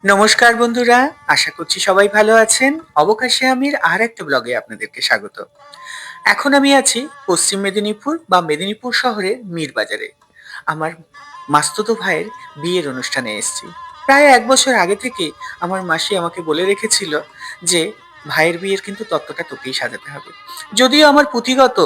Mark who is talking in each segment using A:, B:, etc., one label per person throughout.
A: নমস্কার বন্ধুরা, আশা করছি সবাই ভালো আছেন। অবকাশে আমির আর একটা ব্লগে আপনাদেরকে স্বাগত। এখন আমি আছি পশ্চিম মেদিনীপুর বা মেদিনীপুর শহরের মীরবাজারে। আমার মাস্তুতো ভাইয়ের বিয়ের অনুষ্ঠানে এসেছি। প্রায় ১ বছর আগে থেকে আমার মাসি আমাকে বলে রেখেছিল যে ভাইয়ের বিয়ের কিন্তু তত্ত্বটা তোকেই সাজাতে হবে। যদিও আমার পুঁথিগত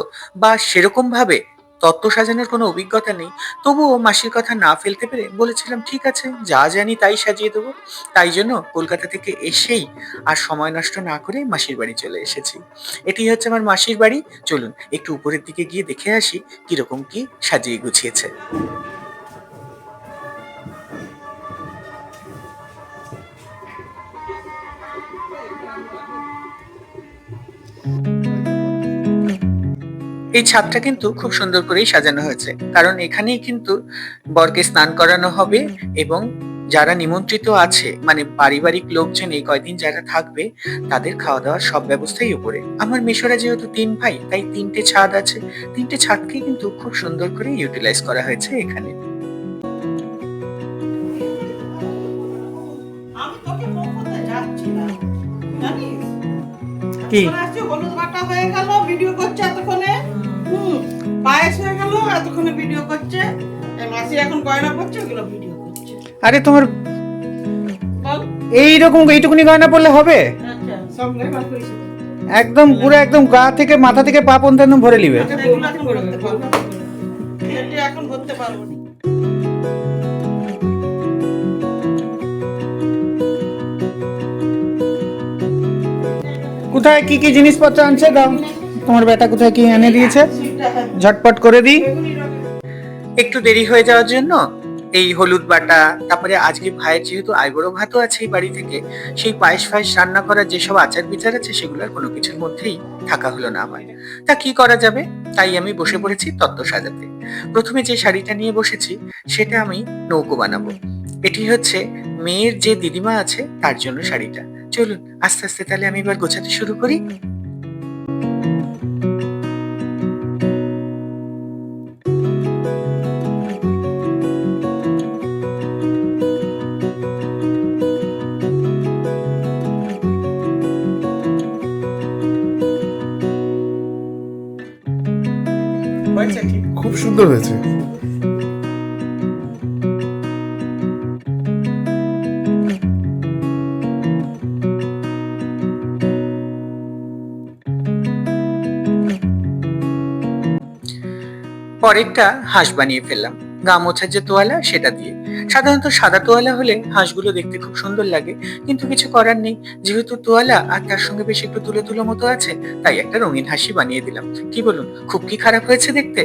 A: বা সেরকম ভাবে তত্ত্ব সাজানোর কোনো অভিজ্ঞতা নেই, তবুও মাসির কথা না ফেলতে পেরে বলেছিলাম ঠিক আছে, যা জানি তাই সাজিয়ে দেবো। তাই জন্য কলকাতা থেকে এসেই আর সময় নষ্ট না করে মাসির বাড়ি চলে এসেছি। এটি হচ্ছে আমার মাসির বাড়ি। চলুন একটু উপরের দিকে গিয়ে দেখে আসি কিরকম কি সাজিয়ে গুছিয়েছে। এই ছাদটা কিন্তু খুব সুন্দর করেই সাজানো হয়েছে, কারণ এখানেই কিন্তু বরকে স্নান করানো হবে এবং যারা নিমন্ত্রিত আছে মানে পারিবারিক লোকজন এই কয়দিন যারা থাকবে তাদের খাওয়া দাওয়ার সব ব্যবস্থাই উপরে। আমার মেশোরা যেহেতু ৩ ভাই তাই ৩টে ছাদ আছে। ৩টে ছাদকেই কিন্তু খুব সুন্দর করে ইউটিলাইজ করা হয়েছে এখানে।
B: আমি তোকে ফোন করতে যাচ্ছিলাম, জানিস?
A: কি?
B: এতক্ষণ আসছে, হলুদ বাটা হয়ে গেল, ভিডিও করছে এতক্ষণে। পায়েস হয়ে গেল, এতক্ষণে ভিডিও করছে। এই মাসি এখন গয়না পড়ছে, ওগুলো ভিডিও করছে।
A: আরে তোমার
B: বল।
A: এইরকম এইটুকুনি গয়না পড়লে হবে?
B: আচ্ছা, সব লেবার করিস।
A: একদম পুরো একদম গা থেকে মাথা থেকে পা পর্যন্ত একদম ভরে নিবে।
B: আচ্ছা, এগুলো এখন করতে পারবো না। এটা এখন করতে পারবো না।
A: কোথায় কি কি জিনিসপত্র আনছে দাও, তোমার বেটা কোথায় কি এনে দিয়েছে, ঝটপট করে দিই। একটু দেরি হয়ে যাওয়ার জন্য এই হলুদ বাটা, তারপরে আজকে ভাইয়ের যেহেতু আইবুড়ো ভাতও আছে এই বাড়ি থেকে, সেই পায়েস ফায়েস রান্না করার যেসব আচার বিচার আছে সেগুলোর কোনো কিছুর মধ্যেই থাকা হলো না আমার। তা কি করা যাবে, তাই আমি বসে পড়েছি তত্ত্ব সাজাতে। প্রথমে যে শাড়িটা নিয়ে বসেছি সেটা আমি নৌকো বানাবো। এটি হচ্ছে মেয়ের যে দিদিমা আছে তার জন্য শাড়িটা। চলুন আস্তে আস্তে তাহলে আমি এবার গোছাতে শুরু করি। হয়েছে ঠিক?
C: খুব সুন্দর হয়েছে।
A: পরেরটা হাঁস বানিয়ে ফেললাম, গা মোছার যে তোয়ালা সেটা দিয়ে। সাধারণত সাদা তোয়ালা হলে হাঁসগুলো দেখতে খুব সুন্দর লাগে, কিন্তু কিছু করার নেই, যেহেতু তোয়ালা আর তার সঙ্গে বেশ একটু তুলো তুলো মতো আছে, তাই একটা রঙিন হাসি বানিয়ে দিলাম। কি বলুন, খুব কি খারাপ হয়েছে দেখতে?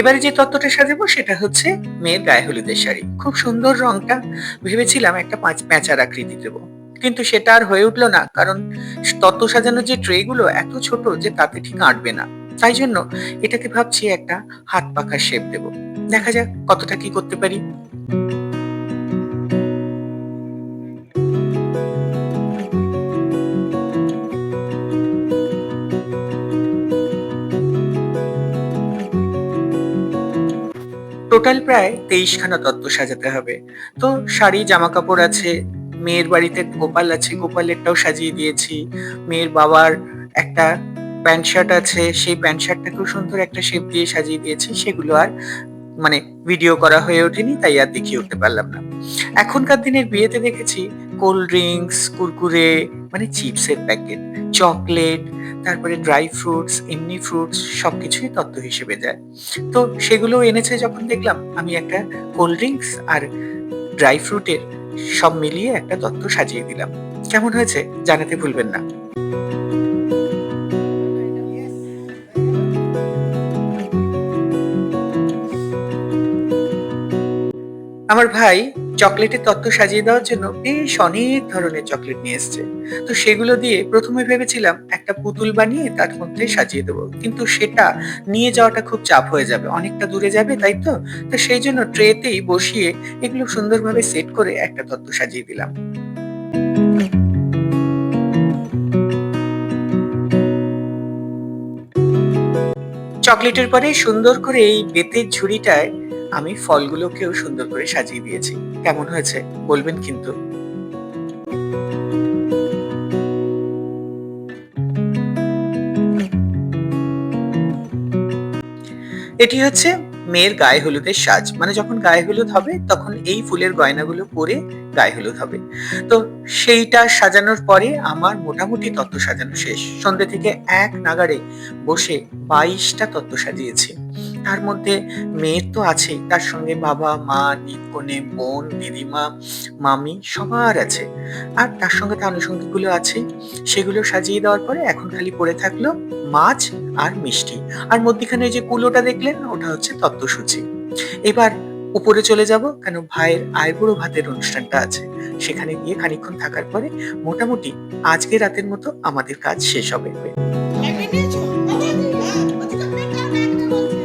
A: এবারে যে তত্ত্বটা সাজাবো সেটা হচ্ছে মেয়ের গায়ে হলুদের শাড়ি। খুব সুন্দর রংটা, ভেবেছিলাম একটা প্যাঁচার আকৃতি দেবো, কিন্তু সেটা আর হয়ে উঠলো না, কারণ তত্ত্ব সাজানোর যে ট্রে গুলো এত ছোট যে তাতে ঠিক আঁটবে না। তাই জন্য এটাকে ভাবছি একটা হাত পাখার শেপ দেবো। দেখা যাক কতটা কি করতে পারি। টোটাল প্রায় 23খানা তত্ত্ব সাজাতে হবে। তো শাড়ি জামা কাপড় আছে, মেয়ের বাড়িতে গোপাল আছে, গোপালেরটাও সাজিয়ে দিয়েছি। মেয়ের বাবার একটা প্যান্ট শার্ট আছে, সেই প্যান্ট শার্টটাকেও সুন্দর একটা শেপ দিয়ে সাজিয়ে দিয়েছি। সেগুলো আর মানে ভিডিও করা হয়ে ওঠেনি, তাই আর দেখিয়ে উঠতে পারলাম না। এখনকার দিনের বিয়েতে দেখেছি কোল্ড ড্রিঙ্কস, কুরকুরে মানে চিপসের প্যাকেট, চকলেট, তারপরে ড্রাই ফ্রুটস, এমনি ফ্রুটস সবকিছুই তত্ত্ব হিসেবে যায়। তো সেগুলো এনেছে যখন দেখলাম, আমি একটা কোল্ড ড্রিঙ্কস আর ড্রাই ফ্রুটের সব মিলিয়ে একটা তত্ত্ব সাজিয়ে দিলাম। কেমন হয়েছে জানাতে ভুলবেন না। আমার ভাই চকলেটের তত্ত্ব সাজিয়ে দেওয়ার জন্য বেশ অনেক ধরনের চকলেট নিয়ে এসছে। তো সেগুলো দিয়ে প্রথমে ভেবেছিলাম একটা পুতুল বানিয়ে তার মধ্যে সাজিয়ে দেবো, কিন্তু সেটা নিয়ে যাওয়াটা খুব চাপ হয়ে যাবে, অনেকটা দূরে যাবে, তাই তো। তো সেই জন্য ট্রেতেই বসিয়ে এগুলো সুন্দরভাবে সেট করে একটা তত্ত্ব সাজিয়ে দিলাম। চকলেটের পরে সুন্দর করে এই বেতের ঝুড়িটায় আমি ফলগুলোকেও সুন্দর করে সাজিয়ে দিয়েছি। কেমন হয়েছে বলবেন কিন্তু। এটি হচ্ছে মেয়ের গায়ে হলুদের সাজ, মানে যখন গায়ে হলুদ হবে তখন এই ফুলের গয়নাগুলো পরে গায়ে হলুদ হবে। তো সেইটা সাজানোর পরে আমার মোটামুটি তত্ত্ব সাজানো শেষ। সন্ধ্যে থেকে এক নাগাড়ে বসে 22টা তত্ত্ব সাজিয়েছি। তার মধ্যে মেয়ের তো আছেই, তার সঙ্গে বাবা, মা, কনে, বোন, দিদিমা, মামি সবার আছে। আর তার সঙ্গে তার আনুষঙ্গিকগুলো আছে। সেগুলো সাজিয়ে দেওয়ার পরে এখন খালি পড়ে থাকলো মাছ আর মিষ্টি। আর মধ্যিখানে ওই যে কুলোটা দেখলেন, ওটা হচ্ছে তত্ত্বসূচি। এবার উপরে চলে যাব, কেন ভাইয়ের আইবুড়ো ভাতের অনুষ্ঠানটা আছে। সেখানে গিয়ে খানিকক্ষণ থাকার পরে মোটামুটি আজকে রাতের মতো আমাদের কাজ শেষ হবে।
B: একটা নিয়েছো? বাবা, ওদিকে পেট দাও না, একটা বলছে।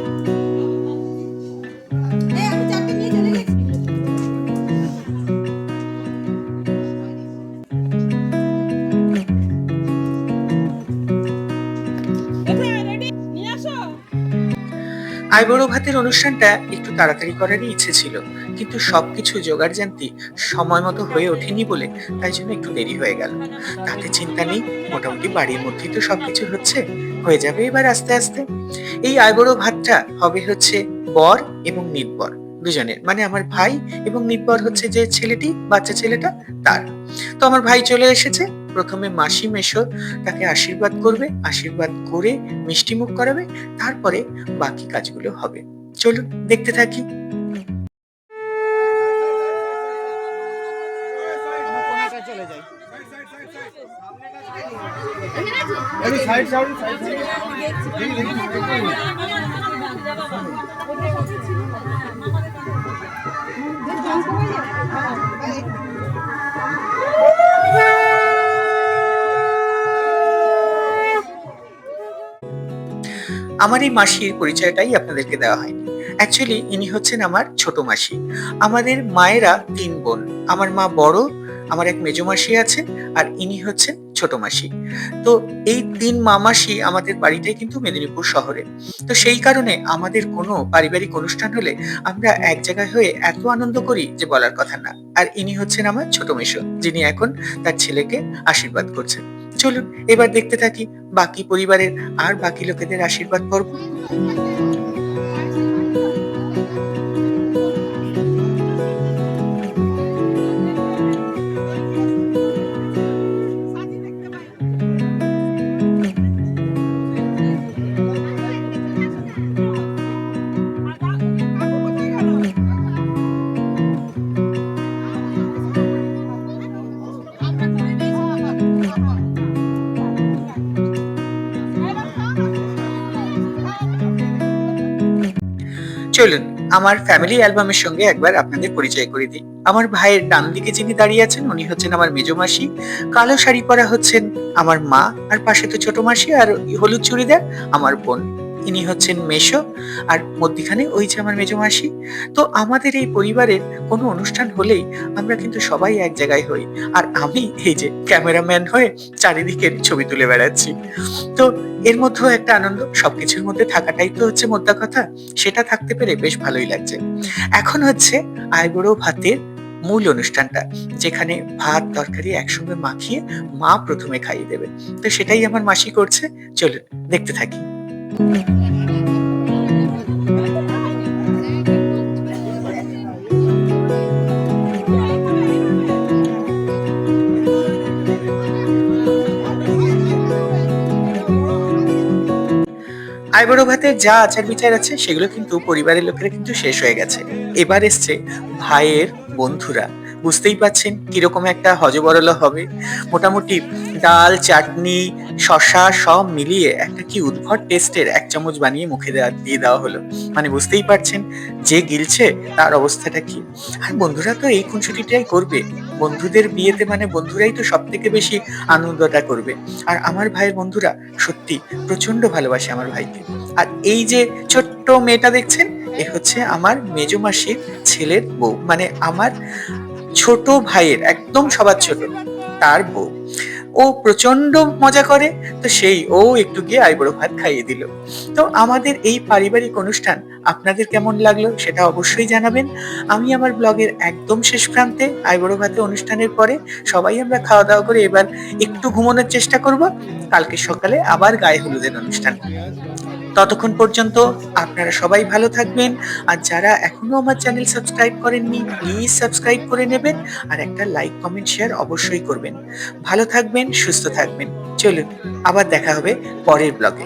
B: আমি চারটে নিয়ে চলে গেছি। কোথায় রেডি? নিয়ে আসো।
A: আইবুড়ো ভাতের অনুষ্ঠানটা একটু তাড়াতাড়ি করারই ইচ্ছে ছিল, কিন্তু সবকিছু জোগাড়যন্ত্রী সময় মতো হয়ে ওঠেনি বলে তাই জন্য একটু দেরি হয়ে গেল। তাতে চিন্তা নেই, মোটামুটি বাড়ির মধ্যেই তো সবকিছু হচ্ছে, হয়ে যাবে এবার আস্তে আস্তে। এই আইবুড়ো ভাতটা হবে হচ্ছে বর এবং নির্বর দুজনের, মানে আমার ভাই এবং নির্বর হচ্ছে যে ছেলেটি, বাচ্চা ছেলেটা, তার। তো আমার ভাই চলে এসেছে। প্রথমে মাসি মেশো তাকে আশীর্বাদ করবে, আশীর্বাদ করে মিষ্টি মুখ করাবে, তারপরে বাকি কাজগুলো হবে। চলুন দেখতে থাকি। আমার এই মাসির পরিচয়টাই আপনাদেরকে দেওয়া হয়নি। অ্যাকচুয়ালি ইনি হচ্ছেন আমার ছোট মাসি। আমাদের মায়েরা ৩ বোন। আমার মা বড়, আমার এক মেজো মাসি আছেন, আর ইনি হচ্ছেন ছোট মাসি। তো এই ৩ মামাসি আমাদের বাড়িটাই কিন্তু মেদিনীপুর শহরে। তো সেই কারণে আমাদের কোনো পারিবারিক অনুষ্ঠান হলে আমরা এক জায়গায় হয়ে এত আনন্দ করি যে বলার কথা না। আর ইনি হচ্ছেন আমার ছোট মেসো, যিনি এখন তার ছেলেকে আশীর্বাদ করছেন। চলুন এবার দেখতে থাকি বাকি পরিবারের আর বাকি লোকেদের আশীর্বাদ পর্ব। চলুন আমার ফ্যামিলি অ্যালবামের সঙ্গে একবার আপনাদের পরিচয় করে দিই। আমার ভাইয়ের ডান দিকে যিনি দাঁড়িয়ে আছেন উনি হচ্ছেন আমার মেজো মাসি। কালো শাড়ি পরা হচ্ছেন আমার মা, আর পাশে তো ছোট মাসি, আর হলুদ চুড়িদার আমার বোন, ইনি হচ্ছেন মেশো। আর মধ্যিখানে ওই যে আমার মেজো মাসি। তো আমাদের এই পরিবারের কোনো অনুষ্ঠান হলেই আমরা কিন্তু সবাই এক জায়গায় হই, আর আমি এই যে ক্যামেরাম্যান হয়ে চারিদিকের ছবি তুলে বেড়াচ্ছি। তো এর মধ্যেও একটা আনন্দ, সবকিছুর মধ্যে থাকাটাই তো হচ্ছে মোদ্দা কথা। সেটা থাকতে পেরে বেশ ভালোই লাগছে। এখন হচ্ছে আইবুড়ো ভাতের মূল অনুষ্ঠানটা, যেখানে ভাত তরকারি একসঙ্গে মাখিয়ে মা প্রথমে খাইয়ে দেবে। তো সেটাই আমার মাসি করছে। চলুন দেখতে থাকি। আইবুড়ো ভাতের যা আচার বিচার আছে সেগুলো কিন্তু পরিবারের লোকেরা কিন্তু শেষ হয়ে গেছে। এবার এসছে ভাইয়ের বন্ধুরা, বুঝতেই পাচ্ছেন কিরকম একটা হজবরল হবে। মোটামুটি ডাল, চাটনি, শসা সব মিলিয়ে একটা কি উদ্ভট টেস্টের ১ চামচ বানিয়ে মুখে দিয়ে দেওয়া হলো। মানে বুঝতেই পারছেন যে গিলছে তার অবস্থাটা কি। আর বন্ধুরা তো এই খুনসুটিটাই করবে। বন্ধুদের বিয়েতে মানে বন্ধুরাই তো সবথেকে বেশি আনন্দটা করবে। আর আমার ভাইয়ের বন্ধুরা সত্যি প্রচন্ড ভালোবাসে আমার ভাইকে। আর এই যে ছোট্ট মেয়েটা দেখছেন, এ হচ্ছে আমার মেজো মাসির ছেলের বউ। মানে আমার ছোট ভাইয়ের একদম সবার ছোট, তার বউ। ও প্রচন্ড মজা করে, তো সেই ও একটু গিয়ে আইবুড়ো ভাত খাইয়ে দিল। তো আমাদের এই পারিবারিক অনুষ্ঠান আপনাদের কেমন লাগলো সেটা অবশ্যই জানাবেন। আমি আমার ব্লগের একদম শেষ প্রান্তে, আইবুড়ো ভাতের অনুষ্ঠানের পরে সবাই আমরা খাওয়া দাওয়া করে এবার একটু ঘুমানোর চেষ্টা করব। কালকে সকালে আবার গায়ে হলুদের অনুষ্ঠান। ততক্ষণ পর্যন্ত আপনারা সবাই ভালো থাকবেন। আর যারা এখনো আমার চ্যানেল সাবস্ক্রাইব করেননি, প্লিজ সাবস্ক্রাইব করে নেবেন। আর একটা লাইক, কমেন্ট, শেয়ার অবশ্যই করবেন। ভালো থাকবেন, সুস্থ থাকবেন। চলুন আবার দেখা হবে পরের ব্লগে।